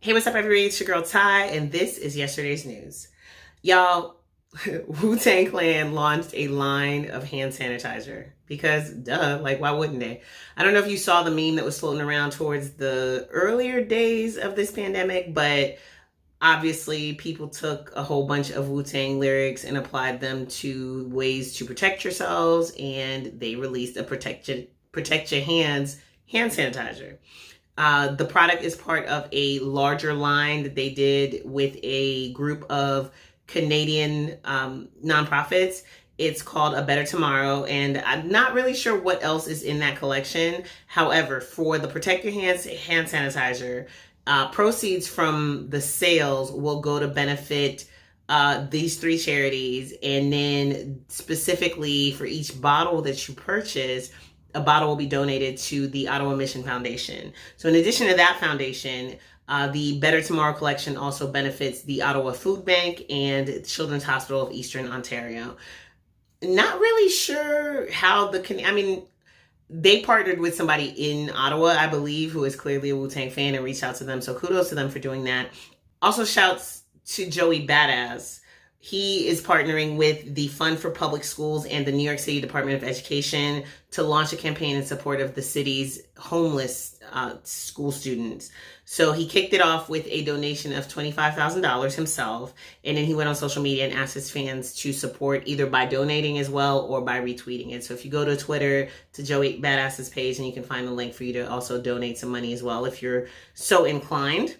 Hey, what's up, everybody? It's your girl Ty, and this is yesterday's news. Y'all, Wu-Tang Clan launched a line of hand sanitizer because, duh, like, why wouldn't they? I don't know if you saw the meme that was floating around towards the earlier days of this pandemic, but obviously people took a whole bunch of Wu-Tang lyrics and applied them to ways to protect yourselves, and they released a protect your hands hand sanitizer. The product is part of a larger line that they did with a group of Canadian nonprofits. It's called A Better Tomorrow, and I'm not really sure what else is in that collection. However, for the Protect Your Hands hand sanitizer, proceeds from the sales will go to benefit these three charities, and then specifically for each bottle that you purchase, a bottle will be donated to the Ottawa Mission Foundation. So in addition to that foundation, the Better Tomorrow collection also benefits the Ottawa Food Bank and Children's Hospital of Eastern Ontario. Not really sure how they partnered with somebody in Ottawa, I believe, who is clearly a Wu-Tang fan and reached out to them. So kudos to them for doing that. Also shouts to Joey Badass. He is partnering with the Fund for Public Schools and the New York City Department of Education to launch a campaign in support of the city's homeless school students. So he kicked it off with a donation of $25,000 himself, and then he went on social media and asked his fans to support either by donating as well or by retweeting it. So if you go to Twitter to Joey Badass's page, and you can find the link for you to also donate some money as well if you're so inclined.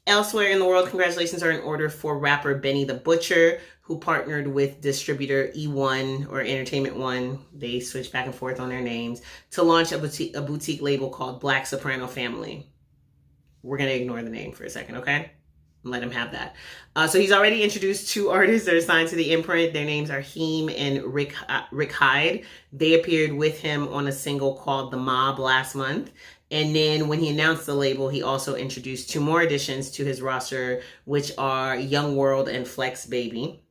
Elsewhere in the world, congratulations are in order for rapper Benny the Butcher, who partnered with distributor E1 or Entertainment One, they switch back and forth on their names, to launch a boutique label called Black Soprano Family. We're going to ignore the name for a second, okay? Let him have that. So he's already introduced two artists that are signed to the imprint. Their names are Heem and Rick Hyde. They appeared with him on a single called The Mob last month. And then when he announced the label, he also introduced two more additions to his roster, which are Young World and Flex Baby.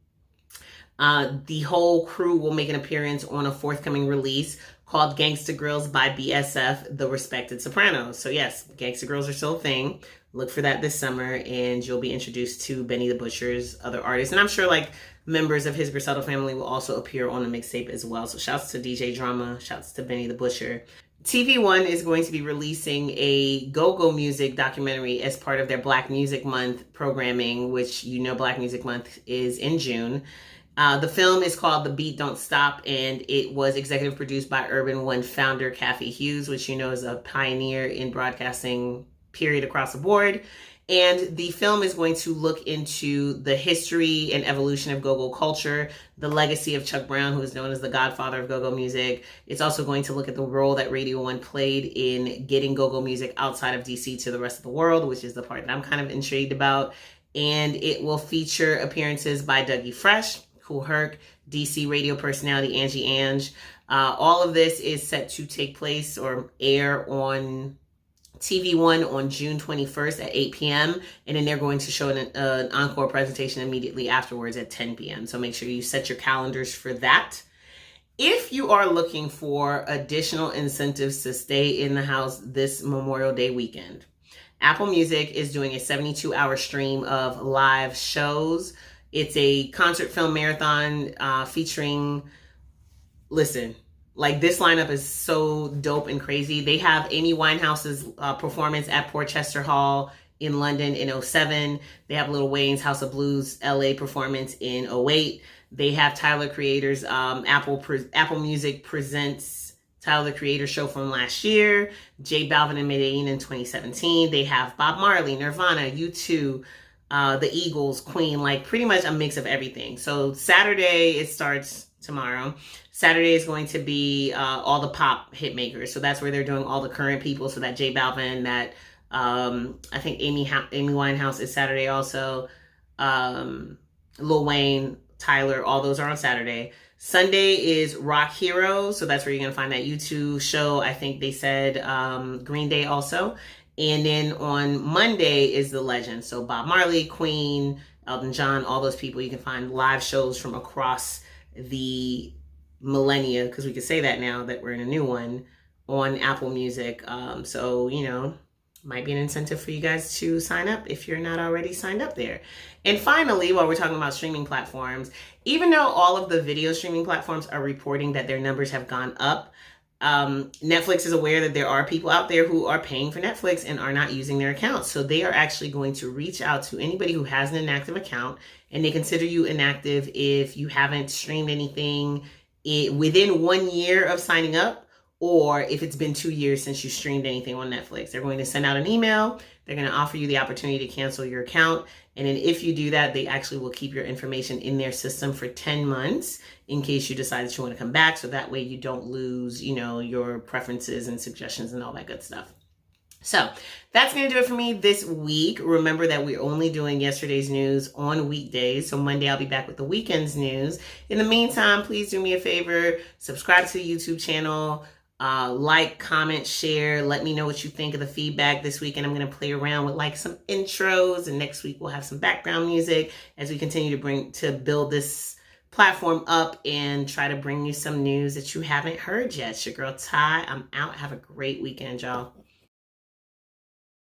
The whole crew will make an appearance on a forthcoming release called Gangsta Grills by BSF, The Respected Sopranos. So yes, Gangsta Grills are still a thing. Look for that this summer, and you'll be introduced to Benny the Butcher's other artists. And I'm sure like members of his Griselda family will also appear on the mixtape as well. So shouts to DJ Drama, shouts to Benny the Butcher. TV One is going to be releasing a go-go music documentary as part of their Black Music Month programming, which you know Black Music Month is in June. The film is called The Beat Don't Stop, and it was executive produced by Urban One founder Kathy Hughes, which you know is a pioneer in broadcasting, period, across the board. And the film is going to look into the history and evolution of go-go culture, the legacy of Chuck Brown, who is known as the godfather of go-go music. It's also going to look at the role that Radio One played in getting go-go music outside of DC to the rest of the world, which is the part that I'm kind of intrigued about. And it will feature appearances by Dougie Fresh, Kool Herc, DC radio personality Angie Ange. All of this is set to take place or air on TV One on June 21st at 8 p.m. And then they're going to show an encore presentation immediately afterwards at 10 p.m. So make sure you set your calendars for that. If you are looking for additional incentives to stay in the house this Memorial Day weekend, Apple Music is doing a 72-hour stream of live shows. It's a concert film marathon featuring, listen, like this lineup is so dope and crazy. They have Amy Winehouse's performance at Portchester Hall in London in 2007. They have Lil Wayne's House of Blues LA performance in 2008. They have Tyler Creator's Apple Music presents Tyler the Creator show from last year. J Balvin and Medellin in 2017. They have Bob Marley, Nirvana, U2, the Eagles, Queen, like pretty much a mix of everything. So Saturday, it starts tomorrow. Saturday is going to be all the pop hit makers. So that's where they're doing all the current people. So that J Balvin, that I think Amy Winehouse is Saturday also. Lil Wayne, Tyler, all those are on Saturday. Sunday is Rock Heroes. So that's where you're going to find that U2 show. I think they said Green Day also. And then on Monday is The Legend. So Bob Marley, Queen, Elton John, all those people. You can find live shows from across the millennia, because we can say that now that we're in a new one, on Apple Music. So, you know, might be an incentive for you guys to sign up if you're not already signed up there. And finally, while we're talking about streaming platforms, even though all of the video streaming platforms are reporting that their numbers have gone up, Netflix is aware that there are people out there who are paying for Netflix and are not using their accounts. So they are actually going to reach out to anybody who has an inactive account, and they consider you inactive if you haven't streamed anything within 1 year of signing up, or if it's been 2 years since you streamed anything on Netflix. They're going to send out an email. They're going to offer you the opportunity to cancel your account. And then if you do that, they actually will keep your information in their system for 10 months in case you decide that you want to come back. So that way you don't lose, your preferences and suggestions and all that good stuff. So that's going to do it for me this week. Remember that we're only doing yesterday's news on weekdays. So Monday, I'll be back with the weekend's news. In the meantime, please do me a favor, subscribe to the YouTube channel. Like, comment, share. Let me know what you think of the feedback this week. And I'm going to play around with some intros. And next week we'll have some background music as we continue to build this platform up and try to bring you some news that you haven't heard yet. It's your girl Ty. I'm out. Have a great weekend, y'all.